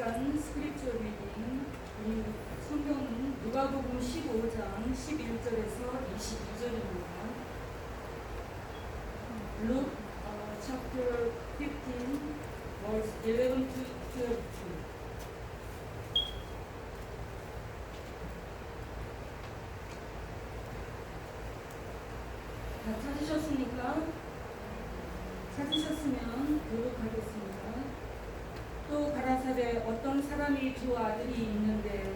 시간 스크립처 리딩. 우리 성경은 누가복음 15장 11절에서 22절입니다. Luke chapter 15 verse 11 to 12. 다 찾으셨습니까? 찾으셨으면 교독하겠습니다. 또 가라사대 어떤 사람이 두 아들이 있는데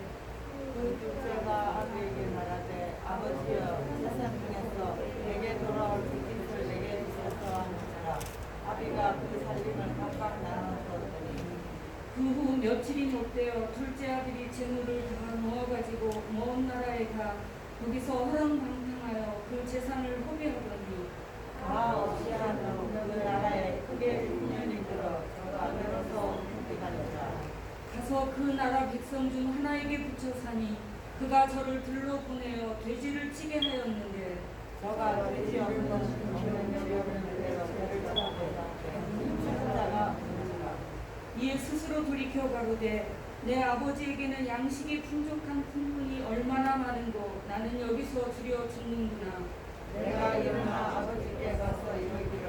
그 둘째가 아비에게 말하되 아버지여 세상 중에서 내게 돌아올 빚을 내게 주소서 하는지라. 아비가 그 살림을 각각 나눠주었더니 그 후 며칠이 못되어 둘째 아들이 재물을 다 모아가지고 먼 나라에 가 거기서 허랑방탕하여 그 재산을 허비하더니 다 어찌하노 그 나라에 크게 분열이 들어 저가 비로소 행복하니라. 가서 그 나라 백성 중 하나에게 붙여 사니 그가 저를 들러 보내어 돼지를 찌게 하였는데 저가 돼지 없는 여기 없는 대로 배를 떠나보다 천사가 없는지라. 이에 스스로 돌이켜 가로되 내 아버지에게는 양식이 풍족한 품꾼이 얼마나 많은고 나는 여기서 주려 죽는구나. 내가 일어나 아버지께 가서 이르기를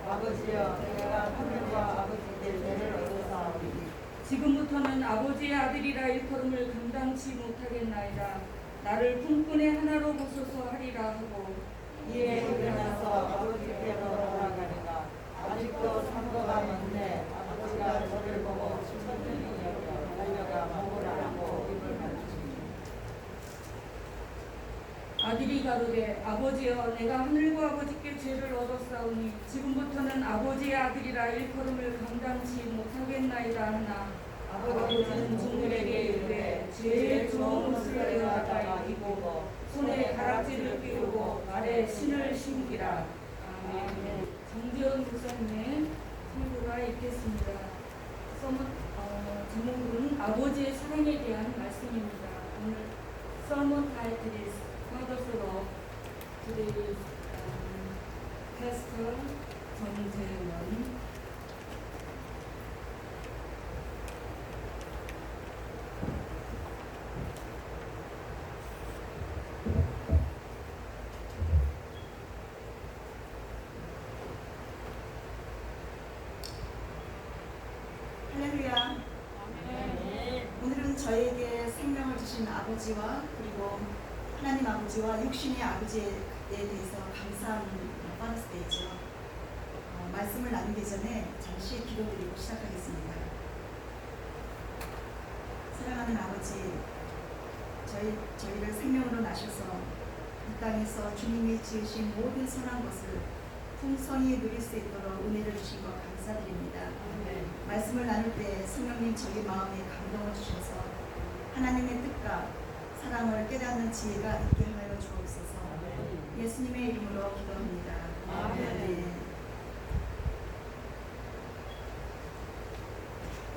아버지여 내가 하늘과 아버지께 죄를 얻어사오니 지금부터는 아버지의 아들이라 일컬음을 감당치 못하겠나이다. 나를 품꾼의 하나로 보소서 하리라 하고 이에 일어나서 아버지께로 돌아가니가 아직도 상거가 먼데 아버지가 저를 보고 천천히 여겨 달려가 목을 안고 입을 맞추니 아들이 가로되 아버지여 내가 하늘과 아버지께 죄를 얻었사오니 지금부터는 아버지의 아들이라 일컬음을 감당치 못하겠나이다 하나 아버지는 종들에게 이르되 제일 좋은 옷을 내어다가 입고 손에 가락지를 끼우고 발에 신을 신기라. 아멘. 정재원 목사님의 설교가 있겠습니다. 제목은 아버지의 사랑에 대한 말씀입니다. 오늘 sermon title is Father's Love. Today's Pastor 정재원. 할렐루야. 오늘은 저에게 생명을 주신 아버지와 그리고 하나님 아버지와 육신의 아버지에 대해서 감사하는 파더스데이죠. 말씀을 나누기 전에 잠시 기도드리고 시작하겠습니다. 사랑하는 아버지, 저희를 생명으로 나셔서 이 땅에서 주님이 지으신 모든 선한 것을 풍성히 누릴 수 있도록 은혜를 주신 것 감사드립니다. 말씀을 나눌 때 성령님 저희 마음에 감동을 주셔서 하나님의 뜻과 사랑을 깨닫는 지혜가 있게 하여 주옵소서. 예수님의 이름으로 기도합니다. 아멘.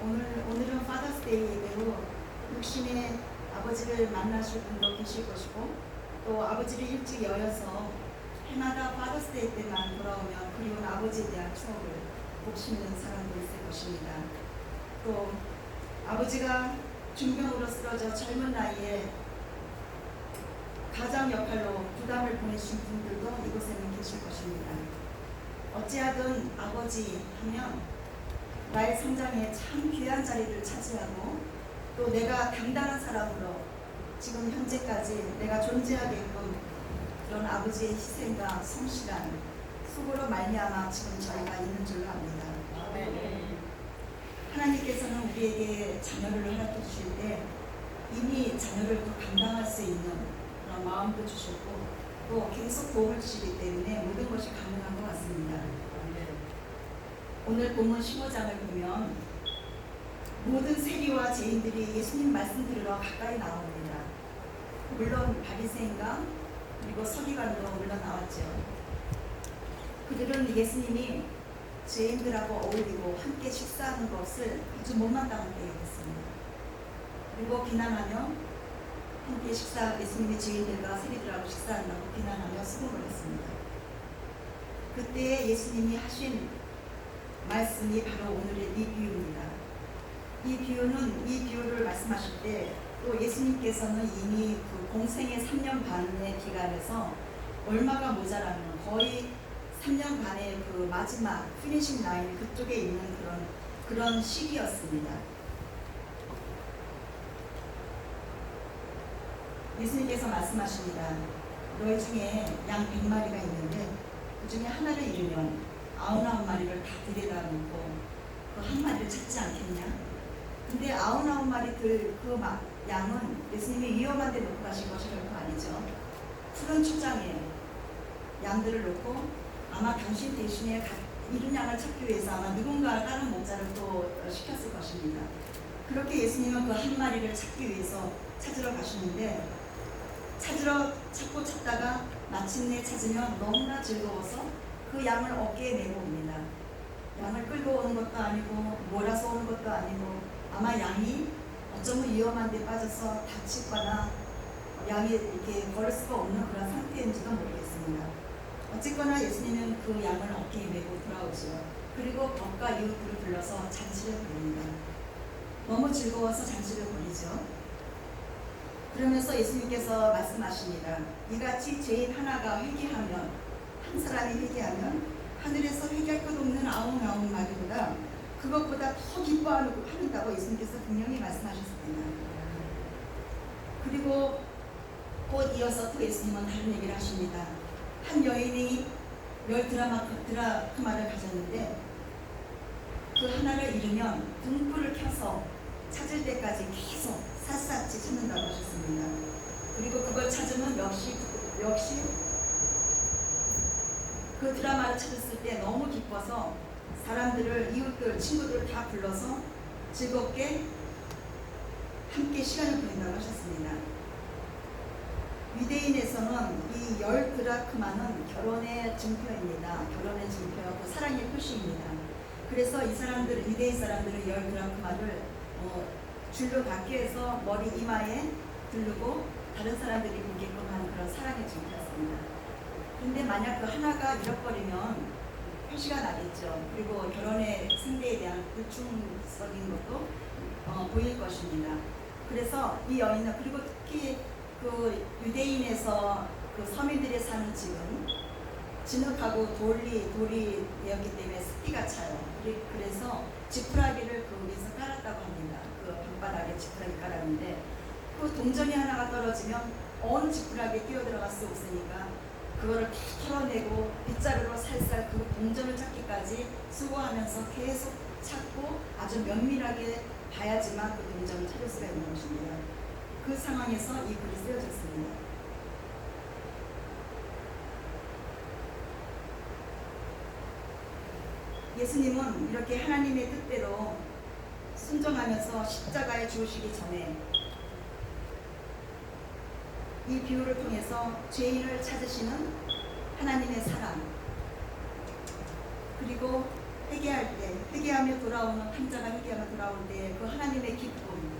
오늘은 파더스데이이고 육신의 아버지를 만나실 분도 계실 것이고 또 아버지를 일찍 여여서 해마다 파더스데이 때만 돌아오면 그리운 아버지에 대한 추억을 복심는 사람도 있을 것입니다. 또 아버지가 중병으로 쓰러져 젊은 나이에 가장 역할로 부담을 보내신 분들도 이곳에는 계실 것입니다. 어찌하든 아버지 하면 나의 성장에 참 귀한 자리를 차지하고 또 내가 당당한 사람으로 지금 현재까지 내가 존재하게끔 그런 아버지의 희생과 성실한 수고로 말미암아 지금 저희가 있는 줄로 압니다. 하나님께서는 우리에게 자녀를 허락해 주실 때 이미 자녀를 또 감당할 수 있는 그런 마음도 주셨고 또 계속 도움을 주시기 때문에 모든 것이 가능한 것 같습니다. 오늘 본문 15장을 보면 모든 세리와 죄인들이 예수님 말씀 들으러 가까이 나옵니다. 물론 바리새인과 그리고 서기관도 물론 나왔죠. 그들은 예수님이 죄인들하고 어울리고 함께 식사하는 것을 아주 못마땅하게 여겼습니다. 그리고 비난하며 함께 예수님이 죄인들과 세리들하고 식사한다고 비난하며 수긍을 했습니다. 그때 예수님이 하신 말씀이 바로 오늘의 리뷰입니다. 이 비유를 말씀하실 때 또 예수님께서는 이미 그 공생의 3년 반의 기간에서 얼마가 모자라면 거의 3년 반의 그 마지막 피니싱 라인 그쪽에 있는 그런 시기였습니다. 예수님께서 말씀하십니다. 너희 중에 양 100마리가 있는데 그 중에 하나를 잃으면 99마리를 다 들여다 놓고 그 한 마리를 찾지 않겠냐? 근데 99마리 그 양은 예수님이 위험한 데 놓고 가신 것이 결코 아니죠. 푸른 초장에 양들을 놓고 아마 당신 대신에 잃은 양을 찾기 위해서 아마 누군가 다른 목자를 또 시켰을 것입니다. 그렇게 예수님은 그 한 마리를 찾기 위해서 찾으러 가시는데 찾고 찾다가 마침내 찾으면 너무나 즐거워서 그 양을 어깨에 메고 옵니다. 양을 끌고 오는 것도 아니고 몰아서 오는 것도 아니고 아마 양이 어쩌면 위험한 데 빠져서 다치거나 양이 이렇게 걸을 수가 없는 그런 상태인지도 모르겠습니다. 어쨌거나 예수님은 그 양을 어깨에 메고 돌아오죠. 그리고 법과 이웃들을 불러서 잔치를 벌입니다. 너무 즐거워서 잔치를 벌이죠. 그러면서 예수님께서 말씀하십니다. 이같이 죄인 하나가 회개하면, 한 사람이 회개하면 하늘에서 회개할 것 없는 99마리보다 그것보다 더 기뻐한다고 예수님께서 분명히 말씀하셨습니다. 그리고 곧 이어서 또 예수님은 다른 얘기를 하십니다. 한 여인이 10드라크마를 가졌는데 그 하나를 잃으면 등불을 켜서 찾을 때까지 계속 샅샅이 찾는다고 하셨습니다. 그리고 그걸 찾으면 역시 그 드라마를 찾았을 때 너무 기뻐서 사람들을, 이웃들, 친구들을 다 불러서 즐겁게 함께 시간을 보낸다고 하셨습니다. 유대인에서는 이 10드라크마는 결혼의 증표입니다. 결혼의 증표하고 사랑의 표시입니다. 그래서 이 사람들, 유대인 사람들은 10드라크마를 줄로 밖에서 머리 이마에 두르고 다른 사람들이 보게끔 하는 그런 사랑의 증표였습니다. 근데 만약 그 하나가 잃어버리면 표시가 나겠죠. 그리고 결혼의 상대에 대한 불충성인 것도 보일 것입니다. 그래서 이 여인은, 그리고 특히 그 유대인에서 그 서민들이 사는 집은 진흙하고 돌이 되었기 때문에 습기가 차요. 그래서 지푸라기를 그 위에서 깔았다고 합니다. 그 방바닥에 지푸라기 깔았는데 그 동전이 하나가 떨어지면 어느 지푸라기에 뛰어들어갈 수 없으니까 그거를 다 털어내고 빗자루로 살살 그 동전을 찾기까지 수고하면서 계속 찾고 아주 면밀하게 봐야지만 그 동전을 찾을 수가 있는 것입니다. 그 상황에서 이 글이 쓰여졌습니다. 예수님은 이렇게 하나님의 뜻대로 순종하면서 십자가에 죽으시기 전에 이 비유를 통해서 죄인을 찾으시는 하나님의 사랑, 그리고 회개하며 돌아오는 탕자가 회개하며 돌아올 때 그 하나님의 기쁨,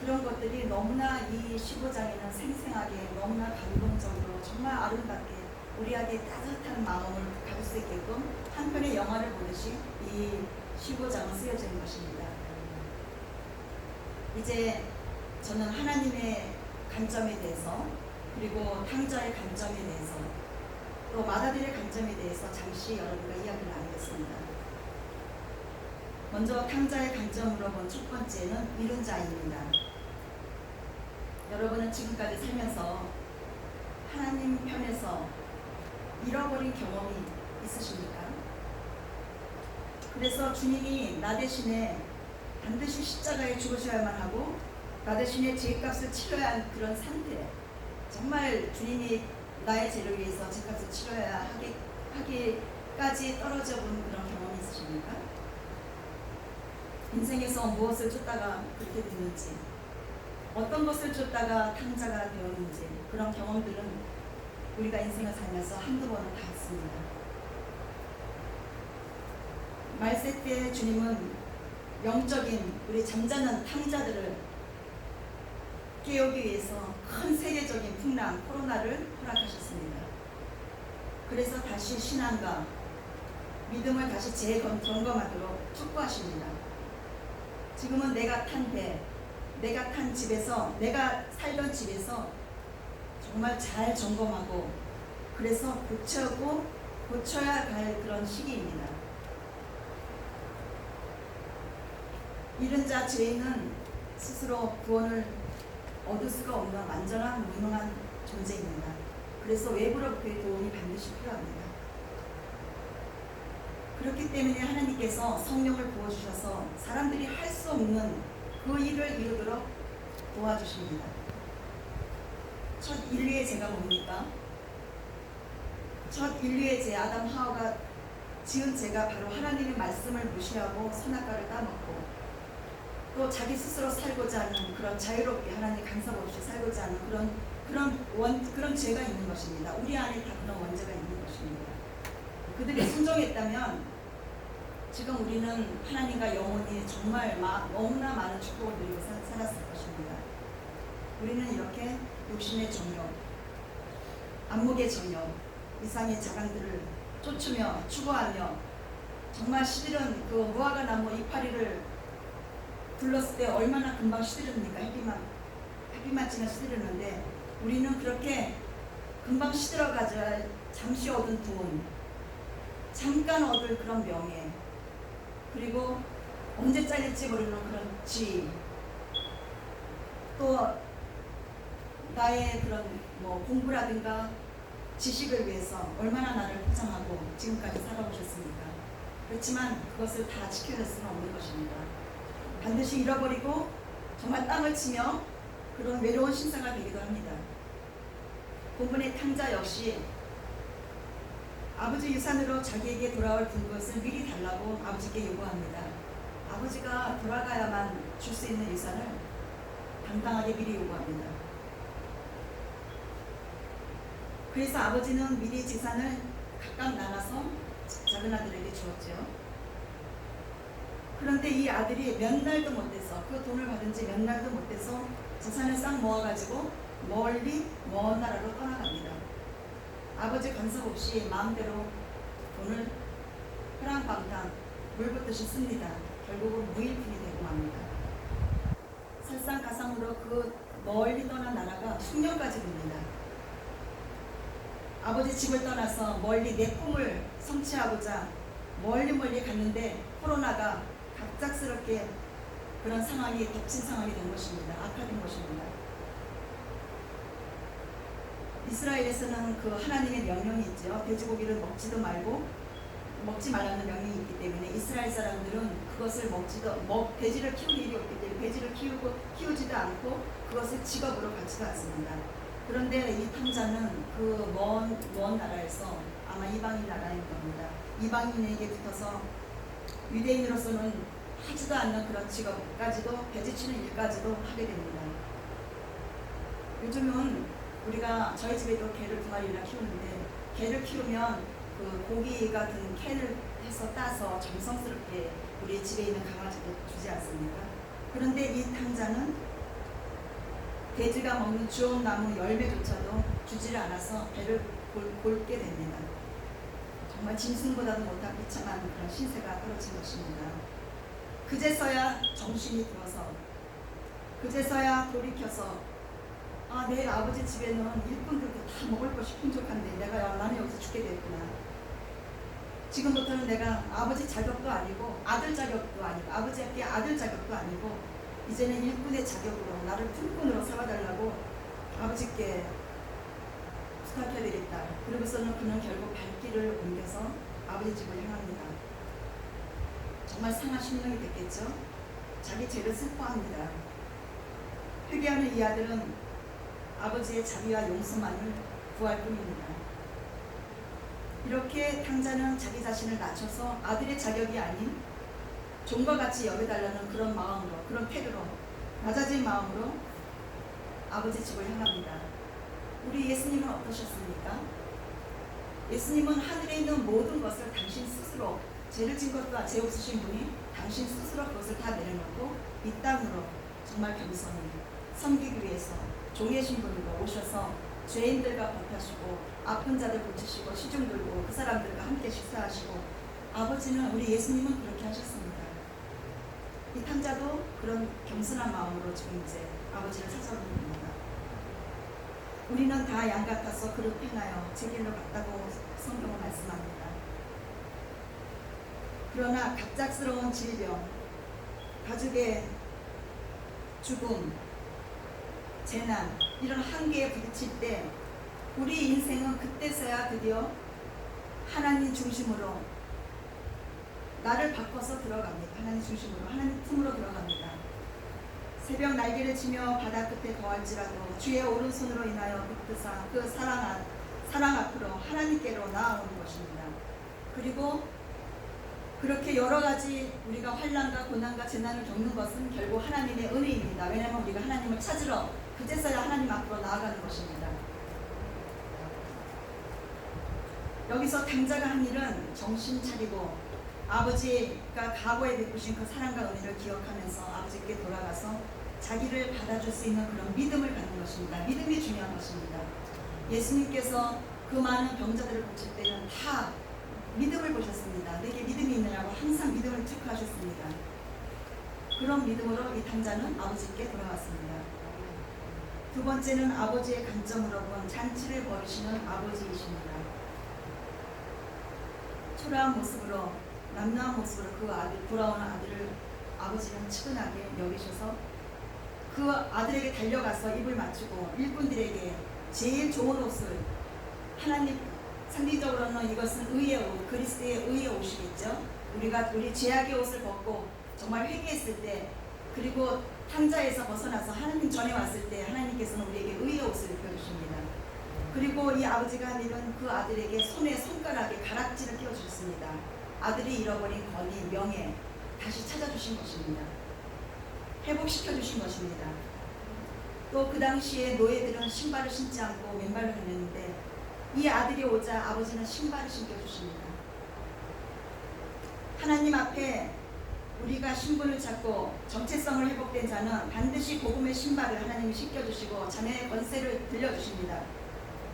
그런 것들이 너무나 이 15장에는 생생하게, 너무나 감동적으로, 정말 아름답게 우리에게 따뜻한 마음을 가질 수 있게끔 한 편의 영화를 보듯이 이 15장은 쓰여져 있는 것입니다. 이제 저는 하나님의 관점에 대해서, 그리고 탕자의 관점에 대해서, 또 마다들의 관점에 대해서 잠시 여러분과 이야기를 나누겠습니다. 먼저 탕자의 관점으로 본 첫 번째는 잃은 자입니다. 여러분은 지금까지 살면서 하나님 편에서 잃어버린 경험이 있으십니까? 그래서 주님이 나 대신에 반드시 십자가에 죽으셔야만 하고 나 대신에 죄값을 치러야 하는 그런 상태, 정말 주님이 나의 죄를 위해서 죄값을 치러야 하기까지 떨어져 본 그런 경험이 있으십니까? 인생에서 무엇을 쫓다가 그렇게 됐는지, 어떤 것을 쫓다가 탕자가 되었는지, 그런 경험들은 우리가 인생을 살면서 한두 번은 다 있습니다. 말세 때 주님은 영적인 우리 잠자는 탕자들을 깨우기 위해서 큰 세계적인 풍랑, 코로나를 허락하셨습니다. 그래서 다시 신앙과 믿음을 다시 재점검하도록 촉구하십니다. 지금은 내가 탄 배, 내가 탄 집에서, 내가 살던 집에서 정말 잘 점검하고 그래서 고쳐야 할 그런 시기입니다. 이런 자 죄인은 스스로 구원을 얻을 수가 없는 완전한 무능한 존재입니다. 그래서 외부로부터의 도움이 반드시 필요합니다. 그렇기 때문에 하나님께서 성령을 부어주셔서 사람들이 할 수 없는 그 일을 이루도록 도와주십니다. 첫 인류의 죄가 뭡니까? 첫 인류의 죄, 아담 하와가 지은 죄가 바로 하나님의 말씀을 무시하고 선악과를 따먹고 또 자기 스스로 살고자 하는 그런 자유롭게 하나님 간섭 없이 살고자 하는 그런 죄가 있는 것입니다. 우리 안에 다 그런 원죄가 있는 것입니다. 그들이 순종했다면 지금 우리는 하나님과 영원히 정말 너무나 많은 축복을 누리고 살았을 것입니다. 우리는 이렇게 욕심의 정욕, 안목의 정욕, 이상의 자랑들을 쫓으며 추구하며 정말 시들은 그 무화과 나무 이파리를 불렀을 때 얼마나 금방 시들습니까? 햇빛만 찌면 시들었는데 우리는 그렇게 금방 시들어가자 잠시 얻은 돈, 잠깐 얻을 그런 명예, 그리고 언제 잘릴지 모르는 그런 지위, 또 나의 그런 공부라든가 지식을 위해서 얼마나 나를 포장하고 지금까지 살아오셨습니까? 그렇지만 그것을 다 지켜낼 수는 없는 것입니다. 반드시 잃어버리고 정말 땅을 치며 그런 외로운 신사가 되기도 합니다. 본문의 탕자 역시 아버지 유산으로 자기에게 돌아올 것을 미리 달라고 아버지께 요구합니다. 아버지가 돌아가야만 줄 수 있는 유산을 당당하게 미리 요구합니다. 그래서 아버지는 미리 재산을 각각 나눠서 작은 아들에게 주었죠. 그런데 이 아들이 몇 날도 못해서 그 돈을 받은 지 몇 날도 못해서 재산을 싹 모아가지고 멀리 먼 나라로 떠나갑니다. 아버지 간섭 없이 마음대로 돈을 허랑방탕 물붓듯이 씁니다. 결국은 무일푼이 되고 맙니다. 설상가상으로 그 멀리 떠난 나라가 숙련까지 됩니다. 아버지 집을 떠나서 멀리 내 꿈을 성취하고자 멀리 갔는데 코로나가 갑작스럽게 그런 상황이 덮친 상황이 된 것입니다. 악화된 것입니다. 이스라엘에서는 그 하나님의 명령이 있죠. 돼지고기를 먹지 말라는 명령이 있기 때문에 이스라엘 사람들은 그것을 돼지를 키우는 일이 없기 때문에 돼지를 키우지도 않고 그것을 직업으로 갖지도 않습니다. 그런데 이 탕자는 그 먼 나라에서 아마 이방인 나라인 겁니다. 이방인에게 붙어서 유대인으로서는 하지도 않는 그런 직업까지도 배지치는 일까지도 하게 됩니다. 요즘은 우리가 저희 집에도 개를 2마리나 키우는데 개를 키우면 그 고기 같은 캔을 해서 따서 정성스럽게 우리 집에 있는 강아지도 주지 않습니까? 그런데 이 탕자는 돼지가 먹는 주옥 나무 열매조차도 주지를 않아서 배를 골게 됩니다. 정말 짐승보다도 못한 비참한 그런 신세가 떨어진 것입니다. 그제서야 정신이 들어서 그제서야 돌이켜서 내 아버지 집에는 일꾼들도 다 먹을 것이 풍족한데 나는 여기서 죽게 됐구나. 지금부터는 내가 아버지 자격도 아니고 아들 자격도 아니고 아버지께 아들 자격도 아니고 이제는 일꾼의 자격으로 나를 품꾼으로 삼아달라고 아버지께 부탁해드렸다. 그러고서는 그는 결국 발길을 옮겨서 아버지 집을 향합니다. 정말 상한 심령이 됐겠죠. 자기 죄를 슬퍼합니다. 회개하는 이 아들은 아버지의 자비와 용서만을 구할 뿐입니다. 이렇게 탕자는 자기 자신을 낮춰서 아들의 자격이 아닌 종과 같이 여겨달라는 그런 마음으로, 그런 태도로, 낮아진 마음으로 아버지 집을 향합니다. 우리 예수님은 어떠셨습니까? 예수님은 하늘에 있는 모든 것을 당신 스스로, 죄를 진 것도 죄 없으신 분이 당신 스스로 그것을 다 내려놓고 이 땅으로 정말 겸손히 섬기기 위해서 종의 신분으로 오셔서 죄인들과 법하시고 아픈 자들 고치시고 시중 들고 그 사람들과 함께 식사하시고 아버지는 우리 예수님은 그렇게 하셨습니다. 이 탕자도 그런 겸손한 마음으로 지금 이제 아버지를 찾아오는 겁니다. 우리는 다 양 같아서 그릇 행하여 제 길로 갔다고 성경은 말씀합니다. 그러나 갑작스러운 질병, 가족의 죽음, 재난, 이런 한계에 부딪힐 때 우리 인생은 그때서야 드디어 하나님 중심으로 나를 바꿔서 들어갑니다. 하나님 중심으로, 하나님 품으로 들어갑니다. 새벽 날개를 치며 바다 끝에 거할지라도 주의 오른손으로 인하여 붙드사 그 사랑 앞으로 하나님께로 나아오는 것입니다. 그리고 그렇게 여러 가지 우리가 환난과 고난과 재난을 겪는 것은 결국 하나님의 은혜입니다. 왜냐하면 우리가 하나님을 찾으러 그제서야 하나님 앞으로 나아가는 것입니다. 여기서 탕자가 한 일은 정신 차리고 아버지가 과거에 베푸신 그 사랑과 은혜를 기억하면서 아버지께 돌아가서 자기를 받아줄 수 있는 그런 믿음을 갖는 것입니다. 믿음이 중요한 것입니다. 예수님께서 그 많은 병자들을 고칠 때는 다 믿음을 보셨습니다. 내게 믿음이 있느냐고 항상 믿음을 체크하셨습니다. 그런 믿음으로 이 탕자는 아버지께 돌아왔습니다. 두 번째는 아버지의 관점으로 본 잔치를 벌이시는 아버지이십니다. 초라한 모습으로, 남루한 모습으로 그 아들, 돌아오는 아들을 아버지는 측은하게 여기셔서 그 아들에게 달려가서 입을 맞추고 일꾼들에게 제일 좋은 옷을, 하나님 상징적으로는 이것은 의의 옷, 그리스도의 의의 옷이겠죠. 우리 죄악의 옷을 벗고 정말 회개했을 때, 그리고 탕자에서 벗어나서 하나님 전에 왔을 때 하나님께서는 우리에게 의의 옷을 입혀주십니다. 그리고 이 아버지가 한 일은 그 아들에게 손에 손가락에 가락지를 끼워주셨습니다. 아들이 잃어버린 권위, 명예 다시 찾아주신 것입니다. 회복시켜주신 것입니다. 또 그 당시에 노예들은 신발을 신지 않고 맨발로 다녔는데 이 아들이 오자 아버지는 신발을 신겨주십니다. 하나님 앞에 우리가 신분을 찾고 정체성을 회복된 자는 반드시 복음의 신발을 하나님이 신겨주시고 자녀의 권세를 들려주십니다.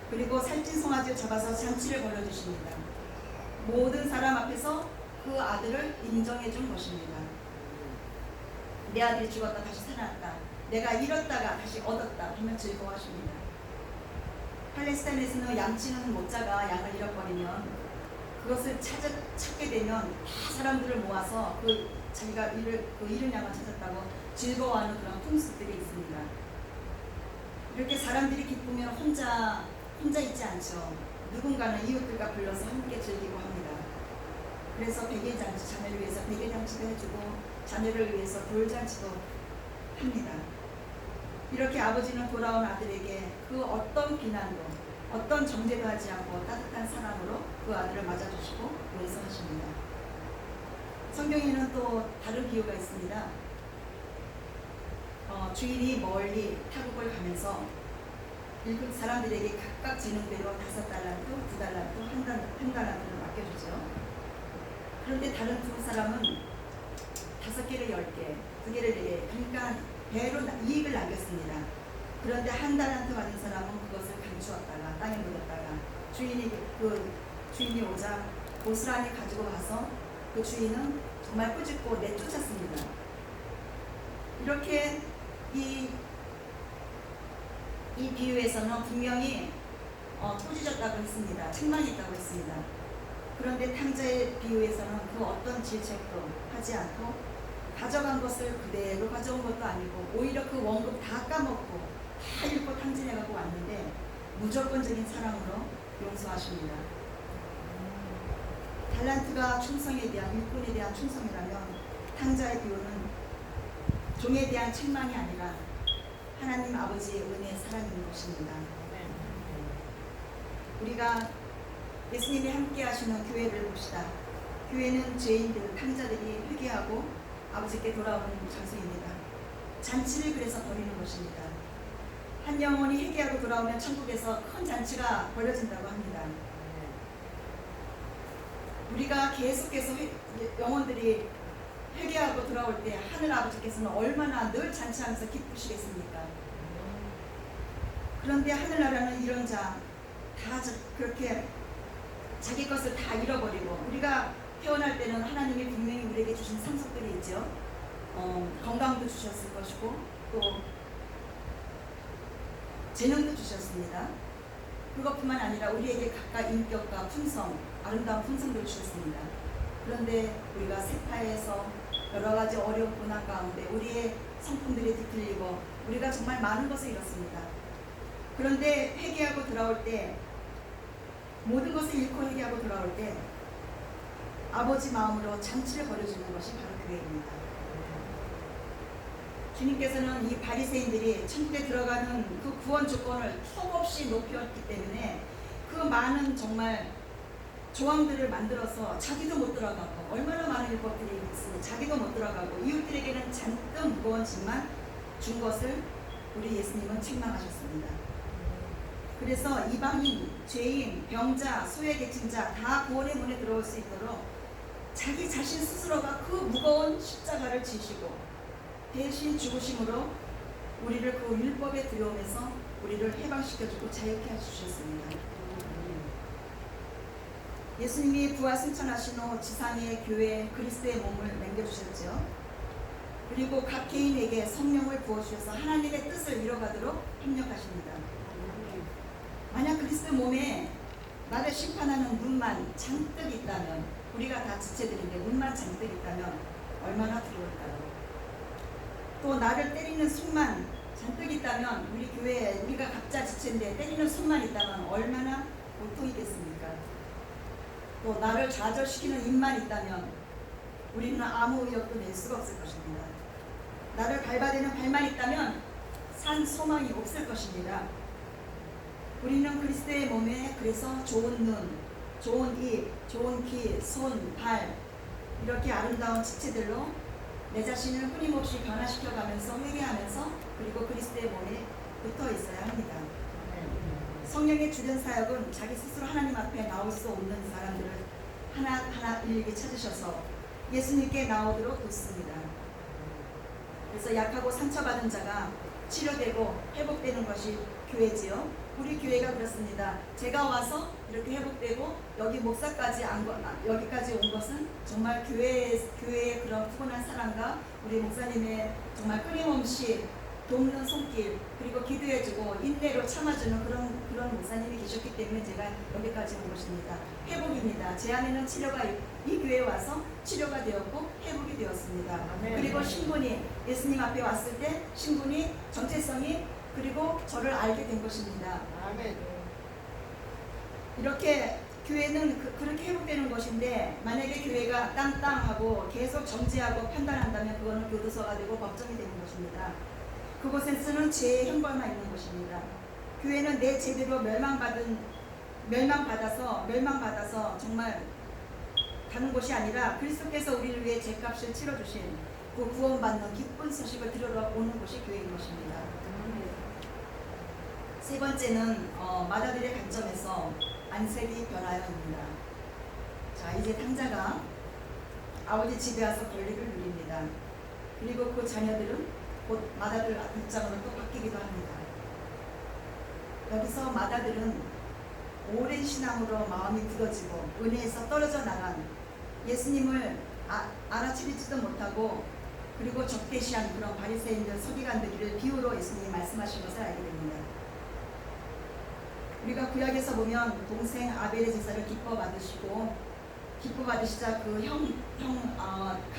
그리고 살찐 송아지를 잡아서 잔치를 벌여주십니다. 모든 사람 앞에서 그 아들을 인정해 준 것입니다. 내 아들이 죽었다 다시 살아났다, 내가 잃었다가 다시 얻었다 하면 즐거워하십니다. 팔레스타인에서는 양치는 목자가 양을 잃어버리면 그것을 찾게 되면 다 사람들을 모아서 자기가 잃은 양을 찾았다고 즐거워하는 그런 풍습들이 있습니다. 이렇게 사람들이 기쁘면 혼자 있지 않죠. 누군가는 이웃들과 불러서 함께 즐기고 합니다. 그래서 백일잔치, 자녀를 위해서 백일잔치도 해주고 자녀를 위해서 돌잔치도 합니다. 이렇게 아버지는 돌아온 아들에게 그 어떤 비난도 어떤 정죄도 하지 않고 따뜻한 사랑으로 그 아들을 맞아주시고 용서하십니다. 성경에는 또 다른 비유가 있습니다. 주인이 멀리 타국을 가면서 일꾼 사람들에게 각각 지능대로 5달란트, 2달란트, 1달란트를 맡겨주죠. 그런데 다른 두 사람은 5개를 10개, 2개를 4개, 그러니까 배로 이익을 남겼습니다. 그런데 1달란트 받은 사람은 그것을 감추었다가 땅에 묻었다가 주인이 오자 고스란히 가지고 가서 그 주인은 정말 꾸짖고 내쫓았습니다. 이렇게 이 비유에서는 분명히 꾸짖었다고 했습니다. 책망했다고 했습니다. 그런데 탕자의 비유에서는 그 어떤 질책도 하지 않고 가져간 것을 그대로 가져온 것도 아니고 오히려 그 원금 다 까먹고 다 잃고 탕진해갖고 왔는데 무조건적인 사랑으로 용서하십니다. 달란트가 충성에 대한, 일꾼에 대한 충성이라면 탕자의 비유는 종에 대한 책망이 아니라 하나님 아버지의 은혜의 사랑인 것입니다. 우리가 예수님이 함께 하시는 교회를 봅시다. 교회는 죄인들, 탕자들이 회개하고 아버지께 돌아오는 장소입니다. 잔치를 그래서 벌이는 것입니다. 한 영혼이 회개하고 돌아오면 천국에서 큰 잔치가 벌어진다고 합니다. 우리가 계속해서 영혼들이 회개하고 돌아올 때 하늘 아버지께서는 얼마나 늘 잔치하면서 기쁘시겠습니까? 그런데 하늘나라는 이런 자 다 그렇게 자기 것을 다 잃어버리고, 우리가 태어날 때는 하나님이 분명히 우리에게 주신 상속들이 있죠. 건강도 주셨을 것이고 또 재능도 주셨습니다. 그것뿐만 아니라 우리에게 각각 인격과 품성, 아름다운 품성도 주셨습니다. 그런데 우리가 세파에서 여러 가지 어려운 고난 가운데 우리의 성품들이 뒤틀리고 우리가 정말 많은 것을 잃었습니다. 그런데 회개하고 돌아올 때, 모든 것을 잃고 회개하고 돌아올 때 아버지 마음으로 잔치를 벌여주는 것이 바로 교회입니다. 주님께서는 이 바리새인들이 천국에 들어가는 그 구원 조건을 턱없이 높였기 때문에 그 많은 정말 조항들을 만들어서 자기도 못 들어가고, 얼마나 많은 율법들이 있으니 자기도 못 들어가고 이웃들에게는 잔뜩 무거운 짐만 준 것을 우리 예수님은 책망하셨습니다. 그래서 이방인, 죄인, 병자, 소외계층자 다 구원의 문에 들어올 수 있도록 자기 자신 스스로가 그 무거운 십자가를 지시고 대신 죽으심으로 우리를 그 율법의 두려움에서 우리를 해방시켜주고 자유케 해주셨습니다. 예수님이 부활 승천하신 후 지상의 교회 그리스도의 몸을 남겨주셨죠. 그리고 각 개인에게 성령을 부어주셔서 하나님의 뜻을 이뤄가도록 협력하십니다. 만약 그리스도 몸에 나를 심판하는 눈만 잔뜩 있다면, 우리가 다 지체들인데 눈만 잔뜩 있다면 얼마나 두려울까요? 또 나를 때리는 손만 잔뜩 있다면, 우리 교회에 우리가 각자 지체인데 때리는 손만 있다면 얼마나 고통이겠습니까? 또 나를 좌절시키는 입만 있다면 우리는 아무 의욕도 낼 수가 없을 것입니다. 나를 밟아대는 발만 있다면 산 소망이 없을 것입니다. 우리는 그리스도의 몸에 그래서 좋은 눈, 좋은 입, 좋은 귀, 손, 발, 이렇게 아름다운 지체들로 내 자신을 끊임없이 변화시켜가면서 회개하면서 그리고 그리스도의 몸에 붙어 있어야 합니다. 성령의 주된 사역은 자기 스스로 하나님 앞에 나올 수 없는 사람들을 하나하나 일일이 찾으셔서 예수님께 나오도록 돕습니다. 그래서 약하고 상처받은 자가 치료되고 회복되는 것이 교회지요. 우리 교회가 그렇습니다. 제가 와서 이렇게 회복되고 여기 목사까지 여기까지 온 것은 정말 교회의 그런 푸근한 사랑과 우리 목사님의 정말 끊임없이 돕는 손길, 그리고 기도해주고 인내로 참아주는 그런 목사님이 계셨기 때문에 제가 여기까지 온 것입니다. 회복입니다. 제 안에는 치료가 이 교회에 와서 치료가 되었고 회복이 되었습니다. 아멘. 그리고 신분이 예수님 앞에 왔을 때 신분이 정체성이 그리고 저를 알게 된 것입니다. 아멘. 이렇게 교회는 그렇게 회복되는 것인데, 만약에 교회가 땅땅하고 계속 정죄하고 판단한다면 그거는 교도소가 되고 법정이 되는 것입니다. 그곳에서는 죄의 형벌만 있는 것입니다. 교회는 내 제대로 멸망받아서 정말 가는 곳이 아니라 그리스도께서 우리를 위해 죄값을 치러주신 그 구원받는 기쁜 소식을 들으러 오는 곳이 교회인 것입니다. 세 번째는 마다들의 관점에서 안색이 변하여입니다. 자, 이제 탕자가 아버지 집에 와서 권리를 누립니다. 그리고 그 자녀들은 곧 마다들 입장으로 또 바뀌기도 합니다. 여기서 마다들은 오랜 신앙으로 마음이 굳어지고 은혜에서 떨어져 나간 예수님을 알아차리지도 못하고 그리고 적대시한 그런 바리새인들 서기관들을 비유로 예수님이 말씀하신 것을 알게 됩니다. 우리가 구약에서 보면 동생 아벨의 제사를 기뻐 받으시자 그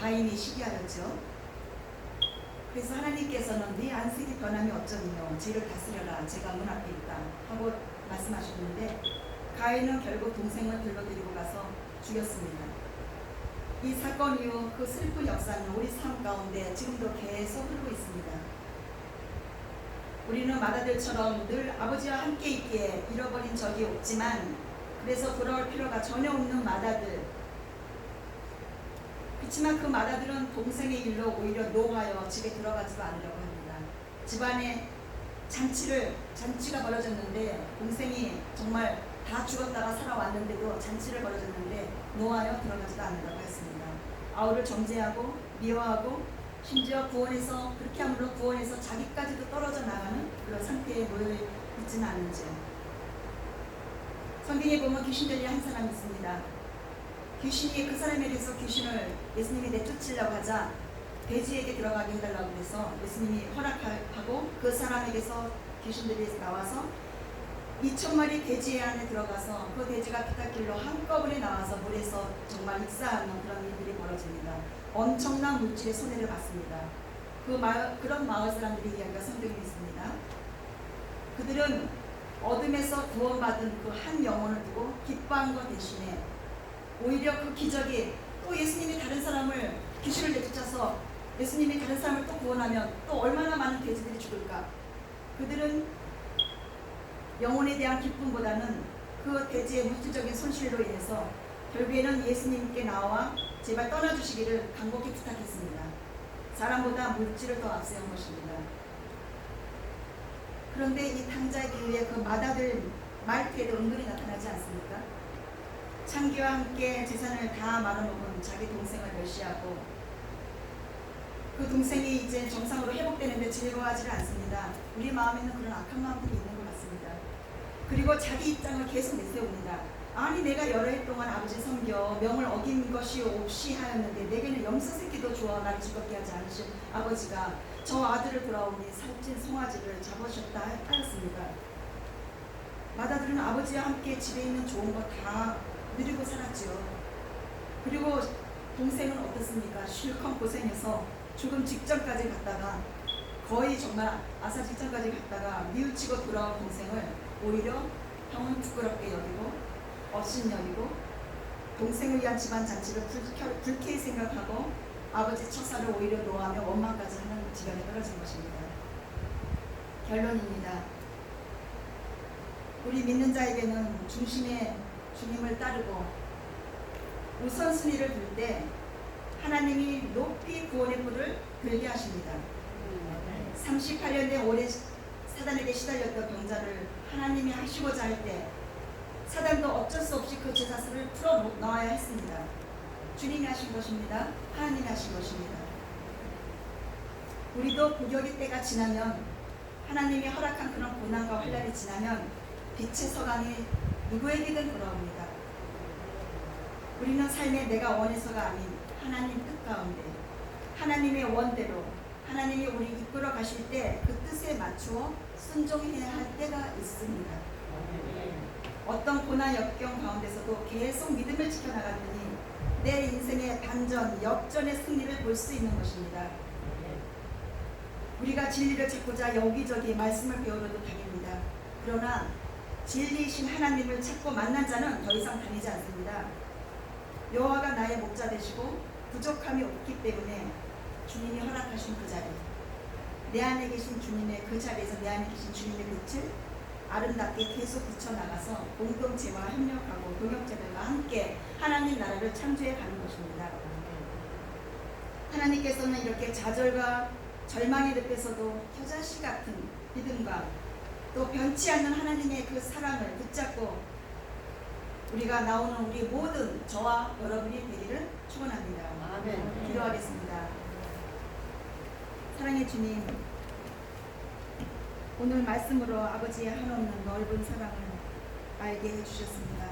가인이 시기하였죠. 그래서 하나님께서는 네 안색이 변함이 어쩌니요, 죄를 다스려라, 제가 문 앞에 있다 하고 말씀하셨는데, 가인은 결국 동생을 들러들이고 가서 죽였습니다. 이 사건 이후 그 슬픈 역사는 우리 삶 가운데 지금도 계속 흐르고 있습니다. 우리는 마다들처럼 늘 아버지와 함께 있기에 잃어버린 적이 없지만, 그래서 돌아올 필요가 전혀 없는 마다들, 그렇지만 그 마다들은 동생의 일로 오히려 노하여 집에 들어가지도 않으려고 합니다. 집안에 잔치가 벌어졌는데, 동생이 정말 다 죽었다가 살아왔는데도 잔치를 벌어졌는데 노하여 들어가지도 않으려고 했습니다. 아우를 정죄하고 미워하고 심지어 구원에서, 그렇게 함으로 구원에서 자기까지도 떨어져 나가는 그런 상태에 놓여 있지는 않은지요. 성경에 보면 귀신 들린 한 사람이 있습니다. 귀신이 그 사람에 대해서 귀신을 예수님이 내쫓으려고 하자 돼지에게 들어가게 해달라고 해서 예수님이 허락하고 그 사람에게서 귀신들이 나와서 2,000마리 돼지 안에 들어가서 그 돼지가 피타길로 한꺼번에 나와서 물에서 정말 익사하는 그런 일들이 벌어집니다. 엄청난 물질의 손해를 받습니다. 그런 마을 사람들이 이야기가 성경에 있습니다. 그들은 어둠에서 구원받은 그 한 영혼을 두고 기뻐한 것 대신에 오히려 그 기적이 또 예수님이 다른 사람을 귀신을 내쫓아서 예수님이 다른 사람을 또 구원하면 또 얼마나 많은 돼지들이 죽을까. 그들은 영혼에 대한 기쁨보다는 그 돼지의 물질적인 손실로 인해서 결국에는 예수님께 나와 제발 떠나주시기를 간곡히 부탁했습니다. 사람보다 물질을 더 앞세운 것입니다. 그런데 이 탕자의 비유에 그 마다들 말태도 은근히 나타나지 않습니까? 창기와 함께 재산을 다 말아먹은 자기 동생을 멸시하고 그 동생이 이제 정상으로 회복되는데 즐거워하지를 않습니다. 우리 마음에는 그런 악한 마음들이 있는 것 같습니다. 그리고 자기 입장을 계속 내세웁니다. 아니 내가 여러 해 동안 아버지 섬겨 명을 어긴 것이 옵시 하였는데 내게는 염소 새끼도 주어 나를 즐겁게 하지 않으신 아버지가 저 아들을 돌아오니 살찐 송아지를 잡으셨다 하였습니다. 마다들은 아버지와 함께 집에 있는 좋은 거 다 누리고 살았지요. 그리고 동생은 어떻습니까? 실컷 고생해서 죽음 직전까지 갔다가 거의 정말 아사 직전까지 갔다가 뉘우치고 돌아온 동생을 오히려 형은 부끄럽게 여기고 업신여기고 동생을 위한 집안 잔치를 불쾌히 생각하고 아버지 처사를 오히려 노하며 원망까지 하는 지경에 떨어진 것입니다. 결론입니다. 우리 믿는 자에게는 중심에 주님을 따르고 우선순위를 둘 때 하나님이 높이 구원의 불을 들게 하십니다. 38년대 오래 사단에게 시달렸던 병자를 하나님이 하시고자 할 때 사단도 어쩔 수 없이 그 제사슬을 풀어 넣어야 했습니다. 주님이 하신 것입니다. 하나님이 하신 것입니다. 우리도 고격의 때가 지나면 하나님이 허락한 그런 고난과 환난이 지나면 빛의 서강이 누구에게든 돌아옵니다. 우리는 삶에 내가 원해서가 아닌 하나님 뜻 가운데 하나님의 원대로 하나님이 우리 이끌어 가실 때 그 뜻에 맞추어 순종해야 할 때가 있습니다. 어떤 고난 역경 가운데서도 계속 믿음을 지켜나갔더니 내 인생의 반전, 역전의 승리를 볼 수 있는 것입니다. 우리가 진리를 찾고자 여기저기 말씀을 배우러도 다닙니다. 그러나 진리이신 하나님을 찾고 만난 자는 더 이상 다니지 않습니다. 여호와가 나의 목자 되시고 부족함이 없기 때문에 주님이 허락하신 그 자리, 내 안에 계신 주님의 그 자리에서 내 안에 계신 주님의 빛을 아름답게 계속 비춰나가서 공동체와 협력하고 동역자들과 함께 하나님 나라를 창조해 가는 것입니다. 하나님께서는 이렇게 좌절과 절망의 늪에서도 겨자씨 같은 믿음과 또 변치 않는 하나님의 그 사랑을 붙잡고 우리가 나오는 우리 모든 저와 여러분이 되기를 축원합니다. 아멘. 기도하겠습니다. 사랑의 주님, 오늘 말씀으로 아버지의 한없는 넓은 사랑을 알게 해주셨습니다.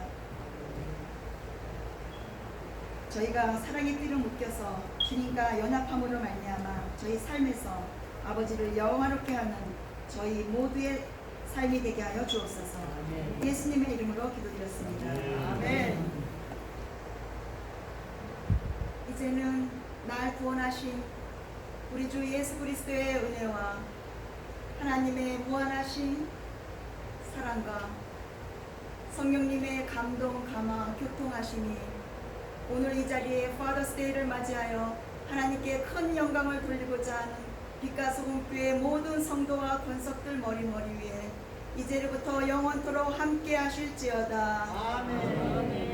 저희가 사랑의 띠를 묶여서 주님과 연합함으로 말미암아 저희 삶에서 아버지를 영화롭게 하는 저희 모두의 삶이 되게 하여 주옵소서. 예수님의 이름으로 기도드렸습니다. 아멘. 이제는 날 구원하신 우리 주 예수 그리스도의 은혜와 하나님의 무한하신 사랑과 성령님의 감동, 감화, 교통하심이 오늘 이 자리에 파더스데이를 맞이하여 하나님께 큰 영광을 돌리고자 하는 빛과 소금교회 모든 성도와 권속들 머리머리 위에 이제부터 영원토록 함께 하실지어다. 아멘.